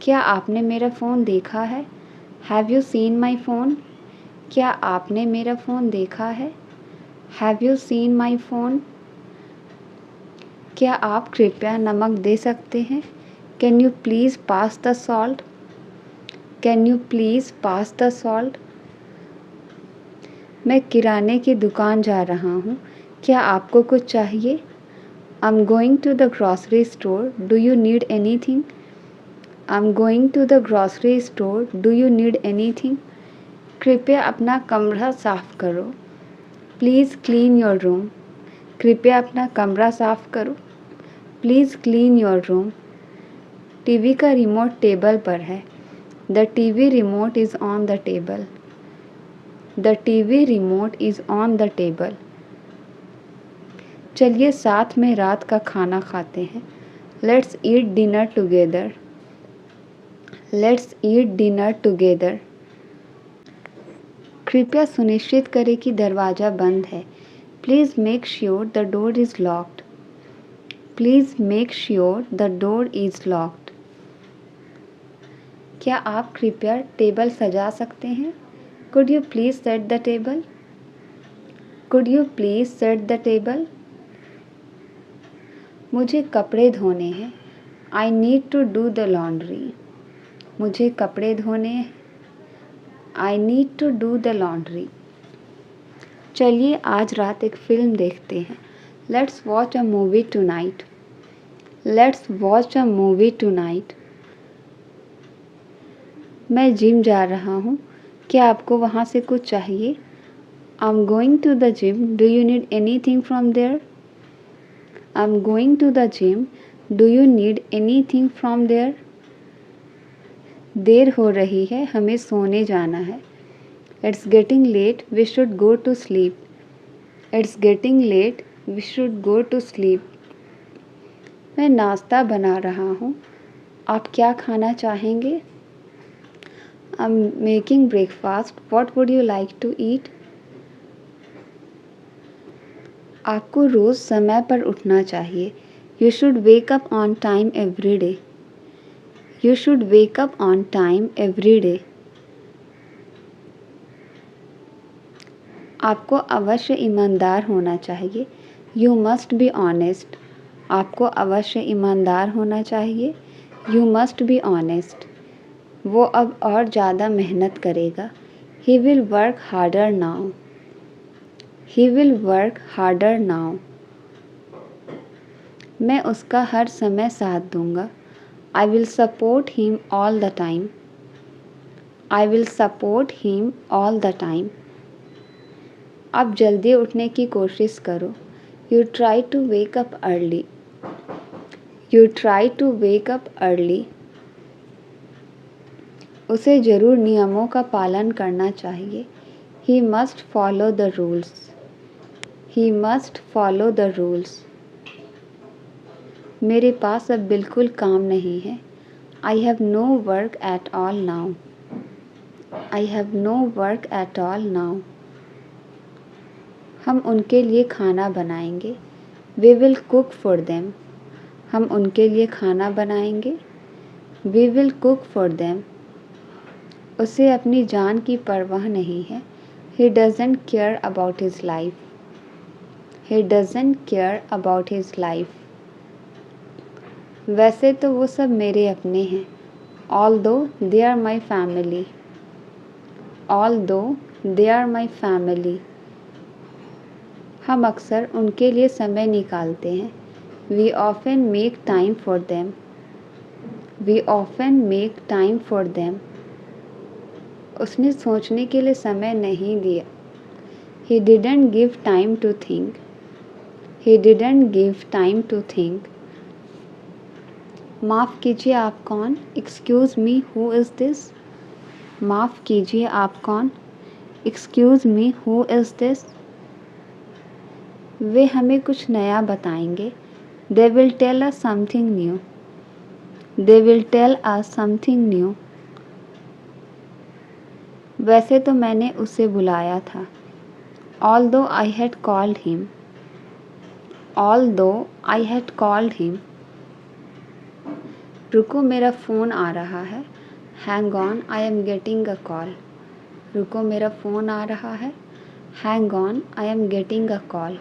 क्या आपने मेरा फ़ोन देखा है? Have you seen my phone? क्या आपने मेरा फ़ोन देखा है? Have you seen my phone? क्या आप कृपया नमक दे सकते हैं? Can you please pass the salt? Can you please pass the salt? मैं किराने की दुकान जा रहा हूँ, क्या आपको कुछ चाहिए? I am going to the grocery store, do you need anything? I am going to the grocery store, do you need anything? कृपया अपना कमरा साफ़ करो। Please clean your room. कृपया अपना कमरा साफ़ करो। Please clean your room. TV का रिमोट टेबल पर है। The TV remote is on the table. The TV remote is on the table. चलिए साथ में रात का खाना खाते हैं। Let's eat dinner together. Let's eat dinner together. कृपया सुनिश्चित करें कि दरवाज़ा बंद है। Please make sure the door is locked. Please make sure the door is locked. क्या आप कृपया टेबल सजा सकते हैं? Could you please set the table? Could you please set the table? मुझे कपड़े धोने हैं। I need to do the laundry. मुझे कपड़े धोने हैं। I need to do the laundry. चलिए आज रात एक फ़िल्म देखते हैं। Let's watch a movie tonight. Let's watch a movie tonight. मैं जिम जा रहा हूँ, क्या आपको वहाँ से कुछ चाहिए? I am going to the gym, do you need anything from there? I am going to the gym, do you need anything from there? देर हो रही है, हमें सोने जाना है। It's getting late, we should go to sleep. It's getting late, we should go to sleep. मैं नाश्ता बना रहा हूँ, आप क्या खाना चाहेंगे? I am making breakfast, what would you like to eat? आपको रोज़ समय पर उठना चाहिए। You should wake up on time every day. You should wake up on time every day. आपको अवश्य ईमानदार होना चाहिए। You must be honest. आपको अवश्य ईमानदार होना चाहिए। You must be honest. वो अब और ज़्यादा मेहनत करेगा। He will work harder now. He will work harder now. मैं उसका हर समय साथ दूंगा। I will support him all the time. I will support him all the time. आप जल्दी उठने की कोशिश करो। You try to wake up early. You try to wake up early. उसे ज़रूर नियमों का पालन करना चाहिए। He must follow the rules. He must follow the rules. मेरे पास अब बिल्कुल काम नहीं है। I have no work at all now. I have no work at all now. हम उनके लिए खाना बनाएंगे। We will cook for them. हम उनके लिए खाना बनाएंगे। We will cook for them. उसे अपनी जान की परवाह नहीं है। He doesn't care about his life. He doesn't care about his life. वैसे तो वो सब मेरे अपने हैं। Although they are my family. Although they are my family. हम अक्सर उनके लिए समय निकालते हैं। We often make time for them. We often make time for them. उसने सोचने के लिए समय नहीं दिया। He didn't give time to think. He didn't give time to think. माफ़ कीजिए आप कौन? Excuse me, who is this? माफ़ कीजिए आप कौन? Excuse me, who is this? वे हमें कुछ नया बताएंगे। They will tell us something new. They will tell us something new. वैसे तो मैंने उसे बुलाया था। Although I had called him. Although I had called him. रुको मेरा फ़ोन आ रहा है। Hang on, I am getting a call. रुको मेरा फ़ोन आ रहा है। Hang on, I am getting a call.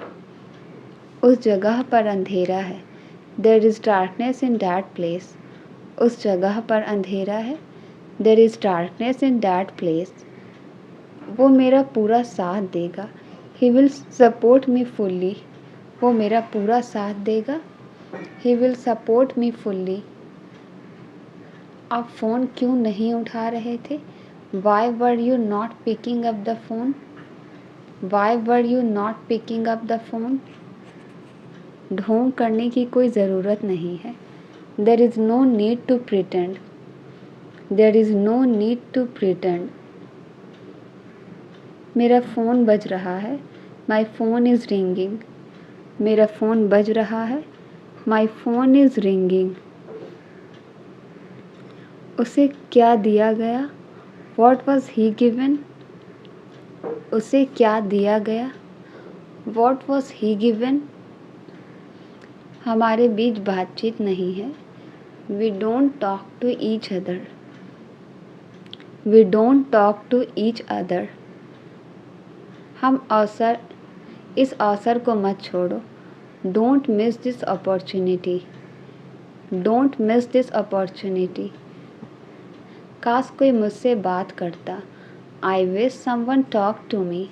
उस जगह पर अंधेरा है। There is darkness in that place. उस जगह पर अंधेरा है। There is darkness in that place. वो मेरा पूरा साथ देगा। He will support me fully. वो मेरा पूरा साथ देगा। He will support me fully. आप फ़ोन क्यों नहीं उठा रहे थे? Why were you not picking up the phone? Why were you not picking up the phone? ढोंग करने की कोई ज़रूरत नहीं है। There is no need to pretend. There is no need to pretend. मेरा फ़ोन बज रहा है। My phone is ringing. मेरा फ़ोन बज रहा है। My phone is ringing. उसे क्या दिया गया? What was he given? उसे क्या दिया गया? What was he given? हमारे बीच बातचीत नहीं है। We don't talk to each other. We don't talk to each other. इस अवसर को मत छोड़ो। Don't miss this opportunity. Don't miss this opportunity. काश कोई मुझसे बात करता। I wish someone talk to me.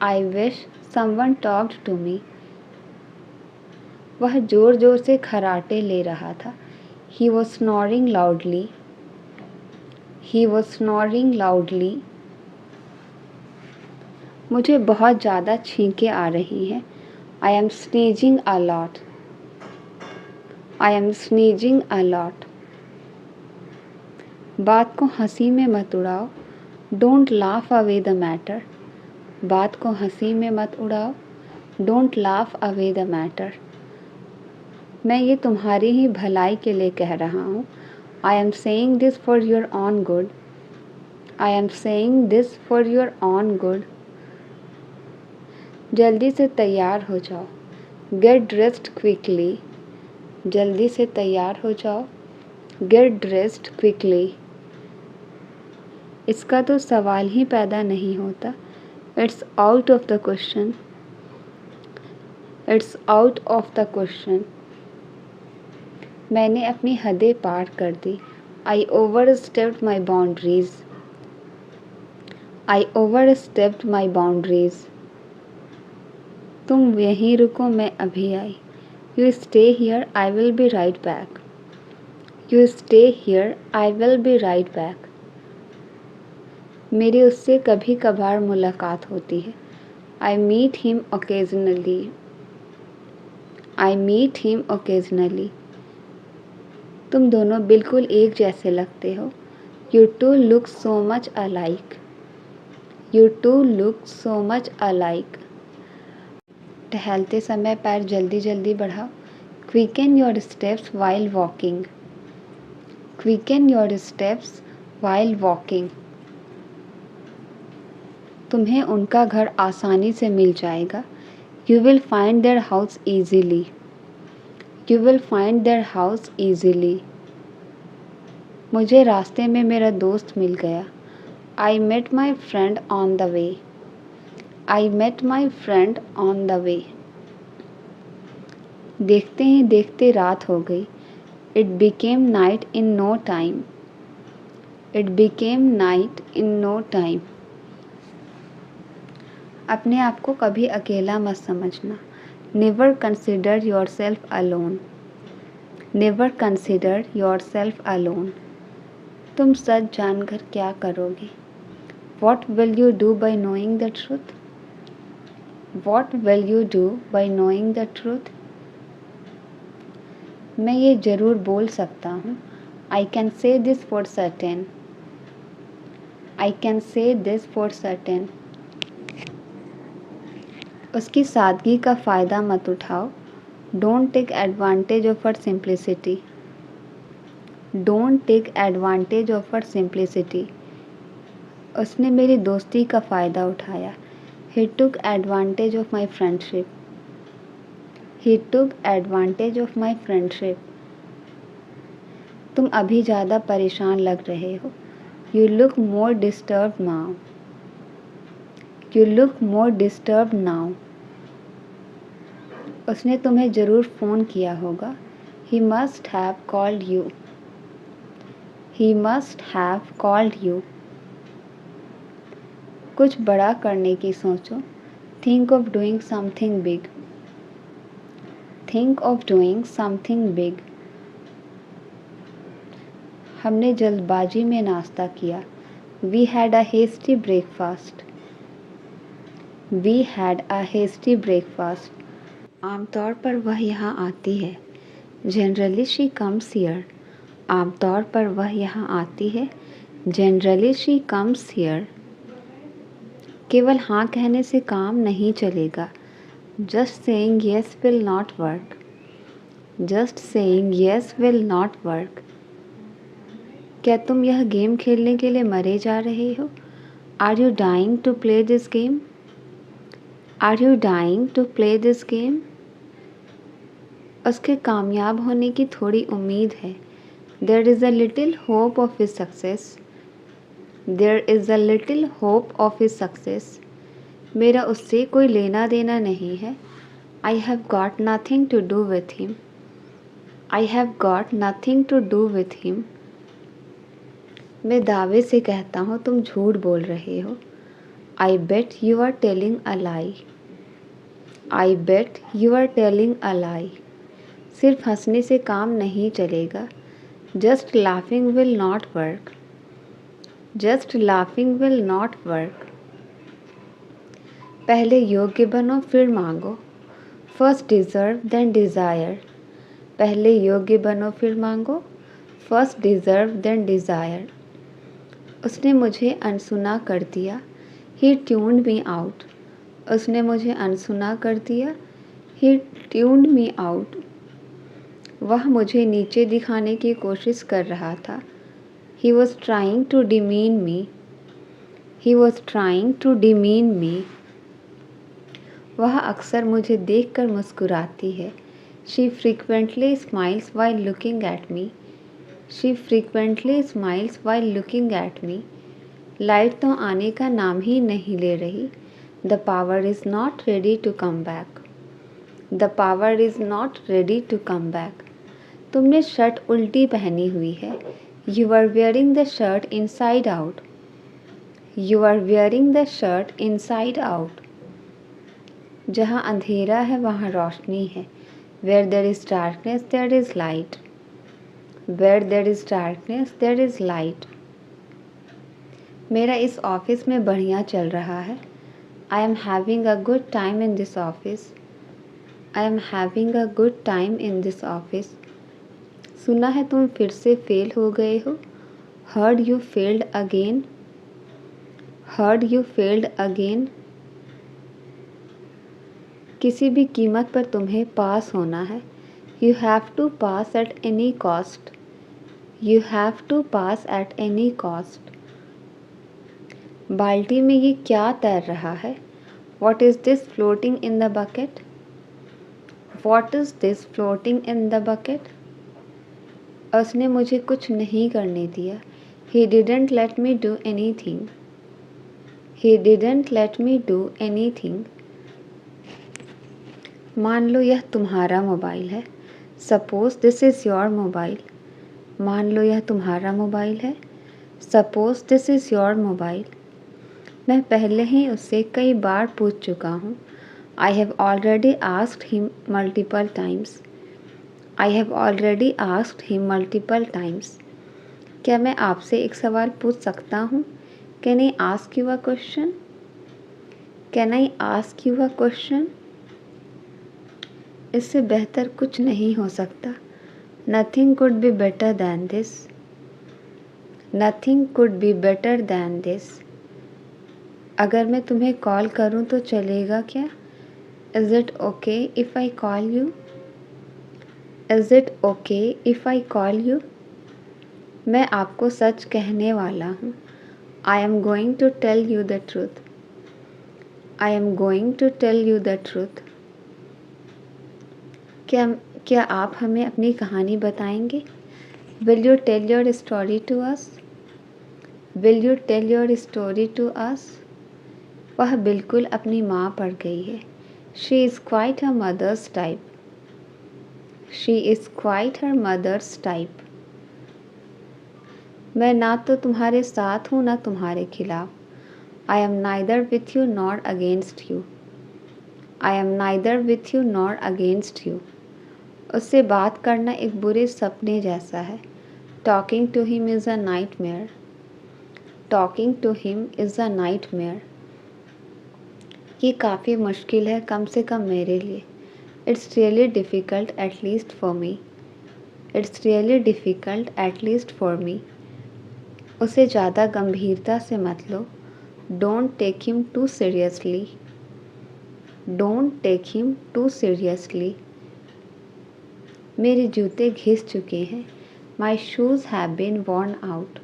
I wish someone talked to me. वह ज़ोर ज़ोर से खर्राटे ले रहा था। He was snoring loudly. He was snoring loudly. मुझे बहुत ज़्यादा छींकें आ रही हैं। I am sneezing a lot. I am sneezing a lot. बात को हंसी में मत उड़ाओ। Don't laugh away the matter. बात को हंसी में मत उड़ाओ। Don't laugh away the matter. मैं ये तुम्हारी ही भलाई के लिए कह रहा हूँ। I am saying this for your own good. I am saying this for your own good. जल्दी से तैयार हो जाओ। Get dressed quickly. जल्दी से तैयार हो जाओ। Get dressed quickly. इसका तो सवाल ही पैदा नहीं होता। It's out of the question. It's out of the question. मैंने अपनी हदें पार कर दी। I overstepped my boundaries. I overstepped my boundaries. तुम यहीं रुको, मैं अभी आई। You stay here, I will be right back. You stay here, I will be right back. मेरी उससे कभी कभार मुलाकात होती है। I meet him occasionally. I meet him occasionally. तुम दोनों बिल्कुल एक जैसे लगते हो। You two look so much alike. You two look so much alike. टहलते समय पैर जल्दी जल्दी बढ़ाओ। Quicken your steps while walking. Quicken your steps while walking. तुम्हें उनका घर आसानी से मिल जाएगा। You will find their house easily. You will find their house easily. मुझे रास्ते में मेरा दोस्त मिल गया। I met my friend on the way. I met my friend on the way. देखते ही देखते रात हो गई। It became night in no time. It became night in no time. अपने आप को कभी अकेला मत समझना। Never consider yourself alone. Never consider yourself alone. तुम सच जानकर क्या करोगे? What will you do by knowing the truth? What will you do by knowing the truth? मैं ये ज़रूर बोल सकता हूँ। I can say this for certain. I can say this for certain. उसकी सादगी का फ़ायदा मत उठाओ। Don't take advantage of her simplicity. Don't take advantage of her simplicity. उसने मेरी दोस्ती का फ़ायदा उठाया। ही टुक advantage of my friendship. He took advantage of my friendship. तुम अभी ज़्यादा परेशान लग रहे हो। You look more disturbed now. You look more disturbed now. उसने तुम्हें ज़रूर फ़ोन किया होगा। He must have called you. He must have called you. कुछ बड़ा करने की सोचो। Think of doing something big. Think of doing something big. हमने जल्दबाजी में नाश्ता किया। We had a hasty breakfast. We had a hasty breakfast. आमतौर पर वह यहाँ आती है। Generally she comes here. आमतौर पर वह यहाँ आती है। Generally she comes here. केवल हाँ कहने से काम नहीं चलेगा। Just saying yes will not work. Just saying yes will not work. क्या तुम यह गेम खेलने के लिए मरे जा रहे हो? Are you dying to play this game? Are you dying to play this game? उसके कामयाब होने की थोड़ी उम्मीद है। There is a little hope of his success. There is a little hope of his success. मेरा उससे कोई लेना देना नहीं है। I have got nothing to do with him. I have got nothing to do with him. मैं दावे से कहता हूँ तुम झूठ बोल रहे हो। I bet you are telling a lie. I bet you are telling a lie. सिर्फ हंसने से काम नहीं चलेगा। Just laughing will not work. Just laughing will not work. पहले योग्य बनो फिर मांगो। First deserve then desire. पहले योग्य बनो फिर मांगो। First deserve then desire. उसने मुझे अनसुना कर दिया। He tuned me out. उसने मुझे अनसुना कर दिया। He tuned me out. वह मुझे नीचे दिखाने की कोशिश कर रहा था। He was trying to demean me. He was trying to demean me. वह अक्सर मुझे देखकर मुस्कुराती है। She frequently smiles while looking at me. She frequently smiles while looking at me. Light तो आने का नाम ही नहीं ले रही। The power is not ready to come back. The power is not ready to come back. तुमने shirt उल्टी पहनी हुई है। You are wearing the shirt inside out. You are wearing the shirt inside out. जहाँ अंधेरा है वहाँ रोशनी है। Where there is darkness there is light. Where there is darkness there is light. मेरा इस ऑफिस में बढ़िया चल रहा है। I am having a good time in this office. I am having a good time in this office. सुना है तुम फिर से फेल हो गए हो। Heard you failed again. Heard you failed again. किसी भी कीमत पर तुम्हें पास होना है। You have to pass at any cost. You have to pass at any cost. बाल्टी में ये क्या तैर रहा है? What is this floating in the bucket? What is this floating in the bucket? उसने मुझे कुछ नहीं करने दिया। He didn't let me do anything. He didn't let me do anything. मान लो यह तुम्हारा मोबाइल है। Suppose this is your mobile. मान लो यह तुम्हारा मोबाइल है। Suppose this is your mobile. मैं पहले ही उससे कई बार पूछ चुका हूँ। I have already asked him multiple times. I have already asked him multiple times. क्या मैं आपसे एक सवाल पूछ सकता हूँ? Can I ask you a question? Can I ask you a question? इससे बेहतर कुछ नहीं हो सकता। Nothing could be better than this. Nothing could be better than this. अगर मैं तुम्हें कॉल करूँ तो चलेगा क्या? Is it okay if I call you? Is it okay if I call you? मैं आपको सच कहने वाला हूँ। I am going to tell you the truth. I am going to tell you the truth. क्या आप हमें अपनी कहानी बताएंगे? Will you tell your story to us? Will you tell your story to us? वह बिल्कुल अपनी माँ पर गई है. She is quite her mother's type. She is quite her mother's type. मैं ना तो तुम्हारे साथ हूँ ना तुम्हारे खिलाफ. I am neither with you nor against you. I am neither with you nor against you. उससे बात करना एक बुरे सपने जैसा है. Talking to him is a nightmare. Talking to him is a nightmare. ये काफ़ी मुश्किल है कम से कम मेरे लिए. It's really difficult at least for me. It's really difficult at least for me. उसे ज़्यादा गंभीरता से मत लो. Don't take him too seriously. Don't take him too seriously. मेरे जूते घिस चुके हैं. My shoes have been worn out.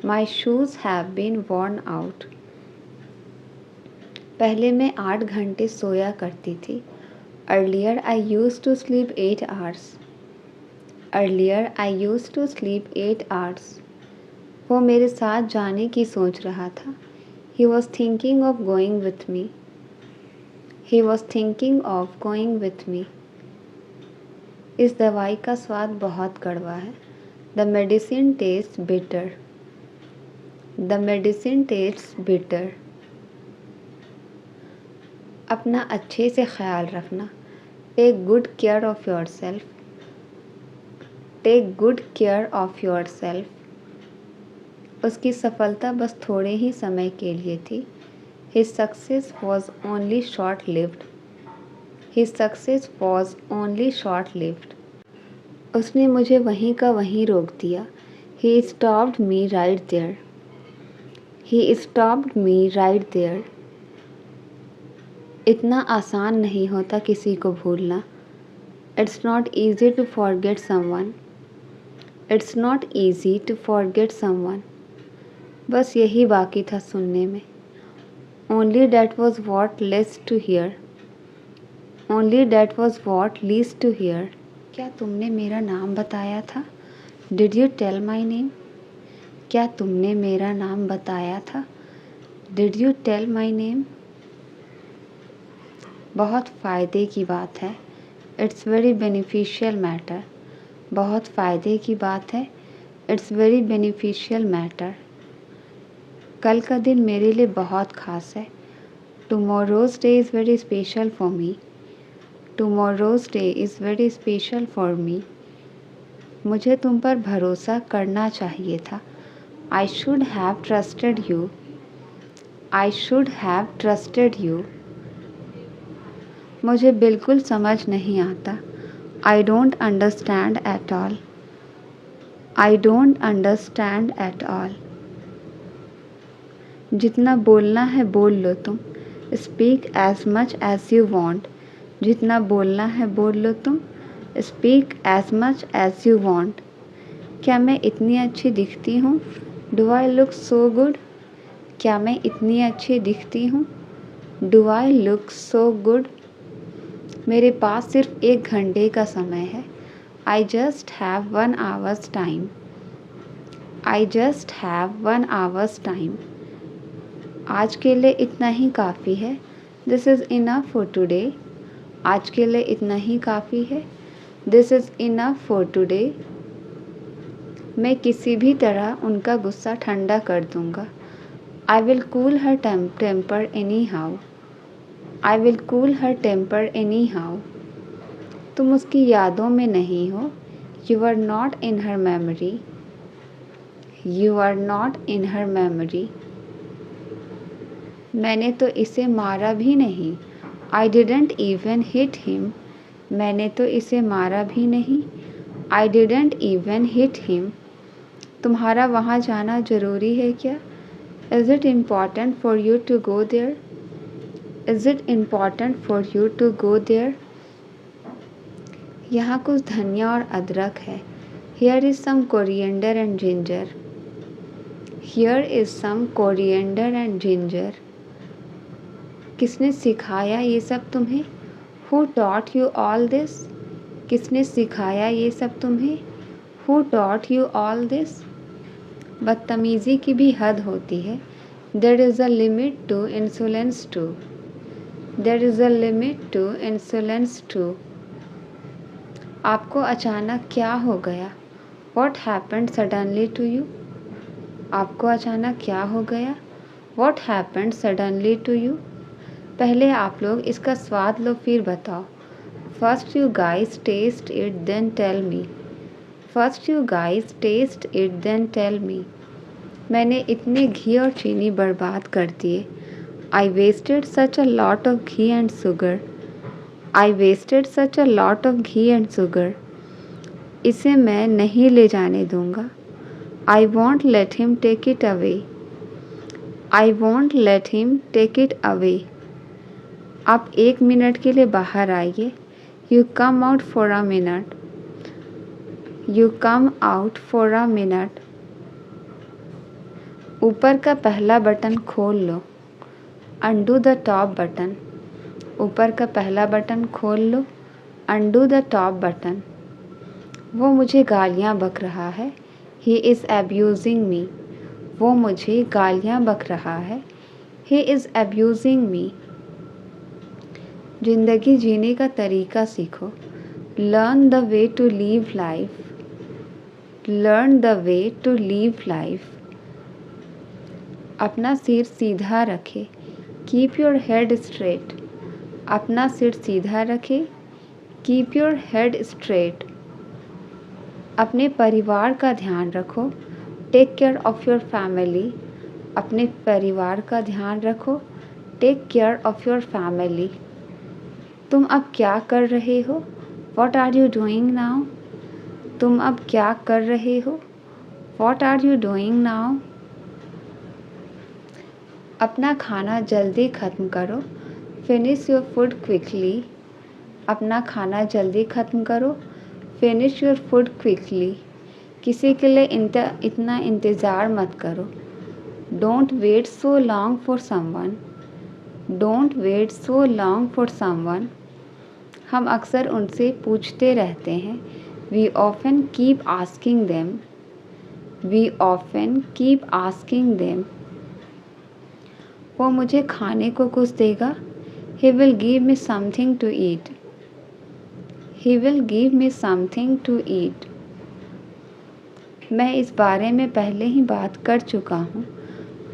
My shoes have been worn out. पहले मैं 8 घंटे सोया करती थी. Earlier I used to sleep 8 hours. Earlier I used to sleep 8 hours. वो मेरे साथ जाने की सोच रहा था. He was thinking of going with me. He was thinking of going with me. इस दवाई का स्वाद बहुत कड़वा है. The medicine tastes bitter. The medicine tastes bitter. अपना अच्छे से ख्याल रखना. Take good care of yourself. Take good care of yourself. उसकी सफलता बस थोड़े ही समय के लिए थी. His success was only short-lived. His success was only short-lived. उसने मुझे वहीं का वहीं रोक दिया. He stopped me right there. He stopped me right there. इतना आसान नहीं होता किसी को भूलना. It's not easy to forget someone. It's not easy to forget someone. बस यही बाकी था सुनने में. Only that was what least to hear. Only that was what least to hear. क्या तुमने मेरा नाम बताया था? Did you tell my name? क्या तुमने मेरा नाम बताया था? Did you tell my name? बहुत फ़ायदे की बात है. It's very beneficial matter. बहुत फ़ायदे की बात है. It's very beneficial matter. कल का दिन मेरे लिए बहुत ख़ास है. Tomorrow's day is very special for me. Tomorrow's day is very special for me. मुझे तुम पर भरोसा करना चाहिए था. I should have trusted you. I should have trusted you. मुझे बिल्कुल समझ नहीं आता. I don't understand at all. I don't understand at all. जितना बोलना है बोल लो तुम. Speak as much as you want. जितना बोलना है बोल लो तुम. Speak as much as you want. क्या मैं इतनी अच्छी दिखती हूँ? Do I look so good? क्या मैं इतनी अच्छी दिखती हूँ? Do I look so good? मेरे पास सिर्फ 1 घंटे का समय है. I just have 1 hour's time. I just have 1 hour's time. आज के लिए इतना ही काफ़ी है. This is enough for today. आज के लिए इतना ही काफ़ी है. This is enough for today. मैं किसी भी तरह उनका गुस्सा ठंडा कर दूँगा. I will cool her temper anyhow. I will cool her temper anyhow. तुम उसकी यादों में नहीं हो. You are not in her memory. You are not in her memory. मैंने तो इसे मारा भी नहीं. I didn't even hit him. मैंने तो इसे मारा भी नहीं. I didn't even hit him. तुम्हारा वहाँ जाना ज़रूरी है क्या? Is it important for you to go there? Is it important for you to go there? यहाँ कुछ धनिया और अदरक है. Here is some coriander and ginger. Here is some coriander and ginger. किसने सिखाया ये सब तुम्हें? Who taught you all this? किसने सिखाया ये सब तुम्हें? Who taught you all this? बदतमीज़ी की भी हद होती है। There is a limit to insolence too. There is a limit to insolence too. आपको अचानक क्या हो गया? What happened suddenly to you? आपको अचानक क्या हो गया? What happened suddenly to you? पहले आप लोग इसका स्वाद लो फिर बताओ। First you guys taste it then tell me. First you guys taste it then tell me. मैंने इतने घी और चीनी बर्बाद कर दिए। I wasted such a lot of ghee and sugar. I wasted such a lot of ghee and sugar. इसे मैं नहीं ले जाने दूंगा। I won't let him take it away. I won't let him take it away. आप 1 minute के लिए बाहर आइए। You come out for a minute. You come out for a minute. ऊपर का पहला बटन खोल लो। Undo the top button. ऊपर का पहला बटन खोल लो। Undo the top button. वो मुझे गालियाँ बक रहा है। He is abusing me. वो मुझे गालियाँ बक रहा है। He is abusing me. ज़िंदगी जीने का तरीका सीखो। Learn the way to live life. Learn the way to live life. अपना सिर सीधा रखे। Keep your head straight. अपना सिर सीधा रखे। Keep your head straight. अपने परिवार का ध्यान रखो। Take care of your family. अपने परिवार का ध्यान रखो। Take care of your family. तुम अब क्या कर रहे हो? What are you doing now? तुम अब क्या कर रहे हो? What are you doing now? अपना खाना जल्दी ख़त्म करो। Finish your food quickly. अपना खाना जल्दी ख़त्म करो। Finish your food quickly. किसी के लिए इतना इंतज़ार मत करो। Don't wait so long for someone. Don't wait so long for someone. हम अक्सर उनसे पूछते रहते हैं। We often keep asking them. We often keep asking them. वो मुझे खाने को कुछ देगा। He will give me something to eat. He will give me something to eat. मैं इस बारे में पहले ही बात कर चुका हूँ।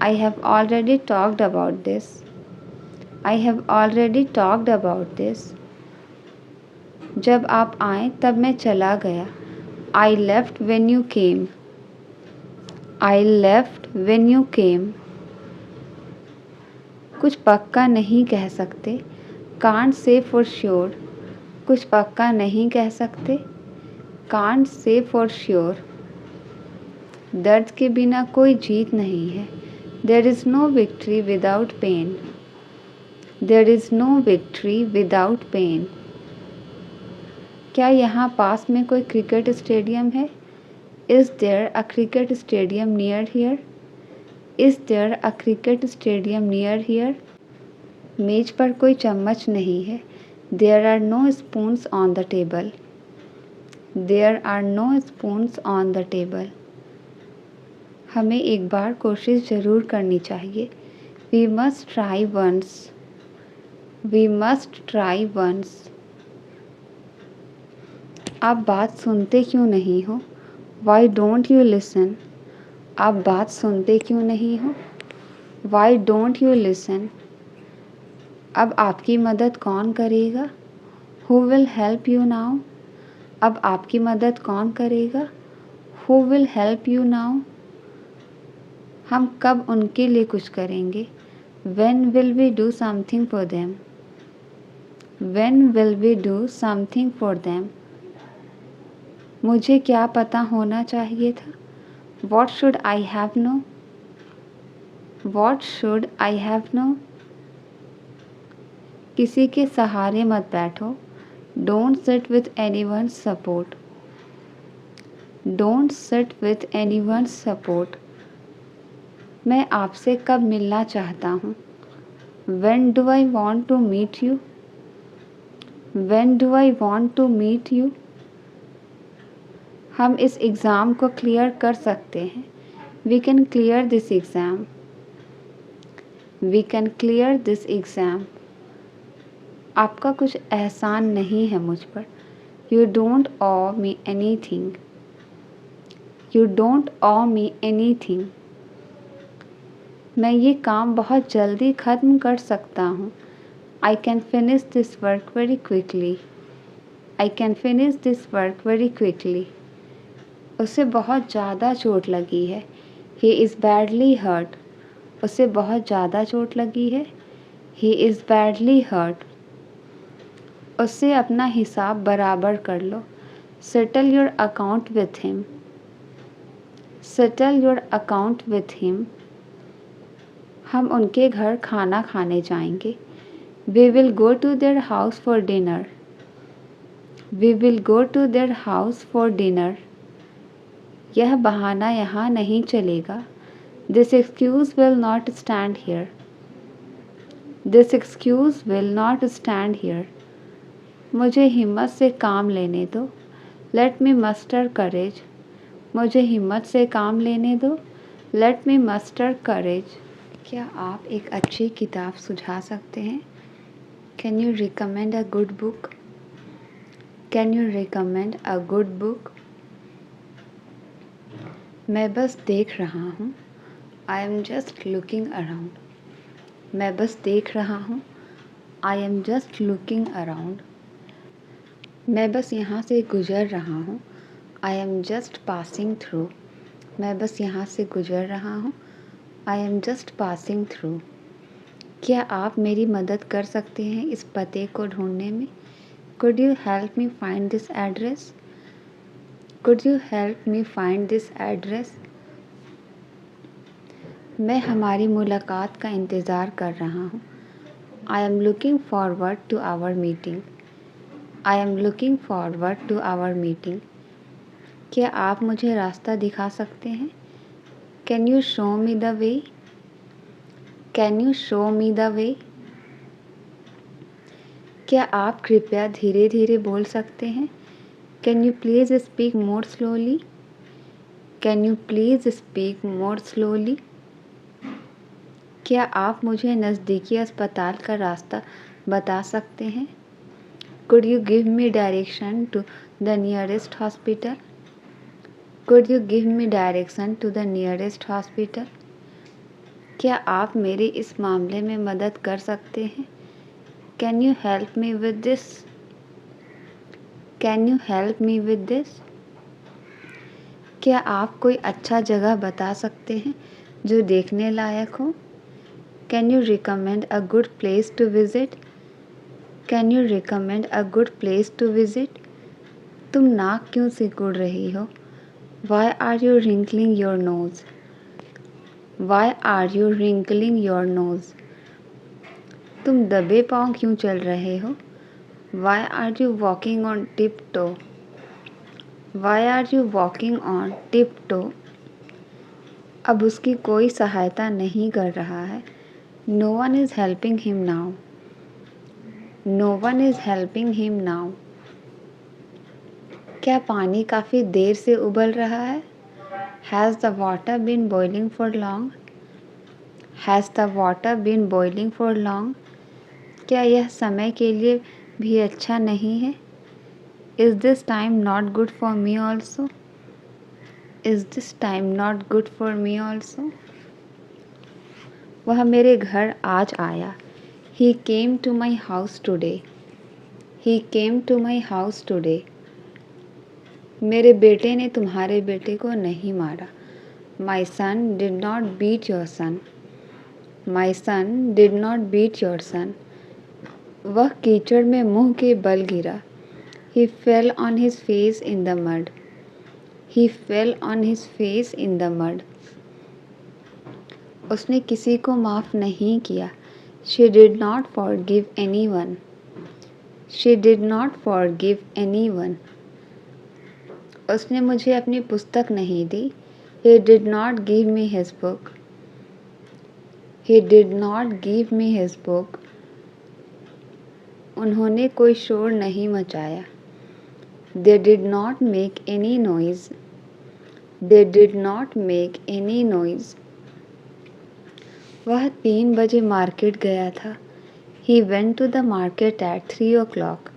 I have already talked about this. I have already talked about this. जब आप आए तब मैं चला गया। I left when you came. I left when you came. कुछ पक्का नहीं कह सकते। Can't say for sure. कुछ पक्का नहीं कह सकते। Can't say for sure. दर्द के बिना कोई जीत नहीं है। There is no victory without pain. There is no victory without pain. क्या यहाँ पास में कोई क्रिकेट स्टेडियम है? Is there a cricket stadium near here? Is there a cricket stadium near here? मेज पर कोई चम्मच नहीं है। There are no spoons on the table. There are no spoons on the table. हमें एक बार कोशिश ज़रूर करनी चाहिए। We must try once. We must try once. आप बात सुनते क्यों नहीं हो? Why don't you listen? आप बात सुनते क्यों नहीं हो? Why don't you listen? अब आपकी मदद कौन करेगा? Who will help you now? अब आपकी मदद कौन करेगा? Who will help you now? हम कब उनके लिए कुछ करेंगे? When will we do something for them? When will we do something for them? मुझे क्या पता होना चाहिए था? What should I have known? What should I have known? किसी के सहारे मत बैठो। Don't sit with anyone's support. Don't sit with anyone's support. मैं आपसे कब मिलना चाहता हूँ? When do I want to meet you? When do I want to meet you? हम इस एग्ज़ाम को क्लियर कर सकते हैं। We can clear this exam. We can clear this exam. आपका कुछ एहसान नहीं है मुझ पर। You don't owe me anything. You don't owe me anything. मैं ये काम बहुत जल्दी ख़त्म कर सकता हूँ। I can finish this work very quickly. I can finish this work very quickly. उसे बहुत ज़्यादा चोट लगी है। He is badly hurt. उसे बहुत ज़्यादा चोट लगी है। He is badly hurt. उससे अपना हिसाब बराबर कर लो। Settle your account with him. Settle your account with him. हम उनके घर खाना खाने जाएंगे। We will go to their house for dinner. We will go to their house for dinner. यह बहाना यहाँ नहीं चलेगा। This excuse will not stand here. This excuse will not stand here. मुझे हिम्मत से काम लेने दो। लेट मी मस्टर करेज। मुझे हिम्मत से काम लेने दो। लेट मी मस्टर करेज। क्या आप एक अच्छी किताब सुझा सकते हैं? Can you recommend a good book? Can you recommend a good book? मैं बस देख रहा हूँ। I am just looking around. मैं बस देख रहा हूँ। I am just looking around. मैं बस यहाँ से गुज़र रहा हूँ। I am just passing through. मैं बस यहाँ से गुज़र रहा हूँ। I am just passing through. क्या आप मेरी मदद कर सकते हैं इस पते को ढूंढने में? Could you help me find this address? Could you help me find this address? मैं हमारी मुलाकात का इंतज़ार कर रहा हूँ। I am looking forward to our meeting. I am looking forward to our meeting. क्या आप मुझे रास्ता दिखा सकते हैं? Can you show me the way? Can you show me the way? क्या आप कृपया धीरे धीरे बोल सकते हैं? Can you please speak more slowly? Can you please speak more slowly? क्या आप मुझे नज़दीकी अस्पताल का रास्ता बता सकते हैं? Could you give me direction to the nearest hospital? Could you give me direction to the nearest hospital? क्या आप मेरी इस मामले में मदद कर सकते हैं? Can you help me with this? Can you help me with this? क्या आप कोई अच्छा जगह बता सकते हैं जो देखने लायक हो? Can you recommend a good place to visit? Can you recommend a good place to visit? तुम नाक क्यों सिकुड़ रही हो? Why are you wrinkling your nose? Why are you wrinkling your nose? तुम दबे पाँव क्यों चल रहे हो? Why are you walking on tiptoe? Why are you walking on tiptoe? अब उसकी कोई सहायता नहीं कर रहा है। No one is helping him now. No one is helping him now. क्या पानी काफ़ी देर से उबल रहा है? Has the water been boiling for long? Has the water been boiling for long? क्या यह समय के लिए भी अच्छा नहीं है? Is this time not good for me also? Is this time not good for me also? वह मेरे घर आज आया। He came to my house today. He came to my house today. मेरे बेटे ने तुम्हारे बेटे को नहीं मारा। My son did not beat your son. My son did not beat your son. वह कीचड़ में मुंह के बल गिरा। He fell on his face in the mud. He fell on his face in the mud. उसने किसी को माफ़ नहीं किया। She did not forgive anyone. She did not forgive anyone. उसने मुझे अपनी पुस्तक नहीं दी। He did not give me his book. He did not give me his book. उन्होंने कोई शोर नहीं मचाया। They did not make any noise. They did not make any noise. वह 3 बजे मार्केट गया था. He went to the market at 3 o'clock.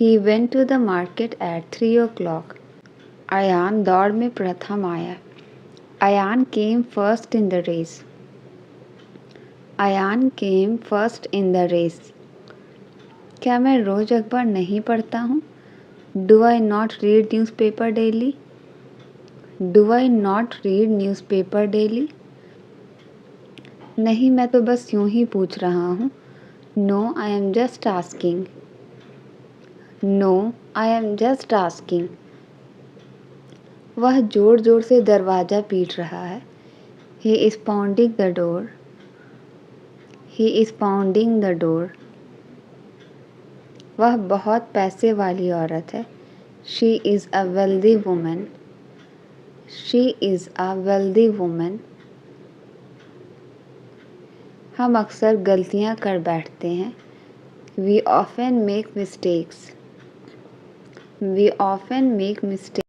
He went to the market at 3 o'clock. Ayan दौड़ में प्रथम आया. Ayan came first in the race. Ayan came first in the race. क्या मैं रोज़ अखबार नहीं पढ़ता हूँ? Do I not read newspaper daily? Do I not read newspaper daily? नहीं, मैं तो बस यूं ही पूछ रहा हूँ. No, I am just asking. No, I am just asking. वह जोर जोर से दरवाज़ा पीट रहा है. He is pounding the door. He is pounding the door. वह बहुत पैसे वाली औरत है. She is a wealthy woman. She is a wealthy woman. हम अक्सर गलतियाँ कर बैठते हैं. We often make mistakes. We often make mistakes.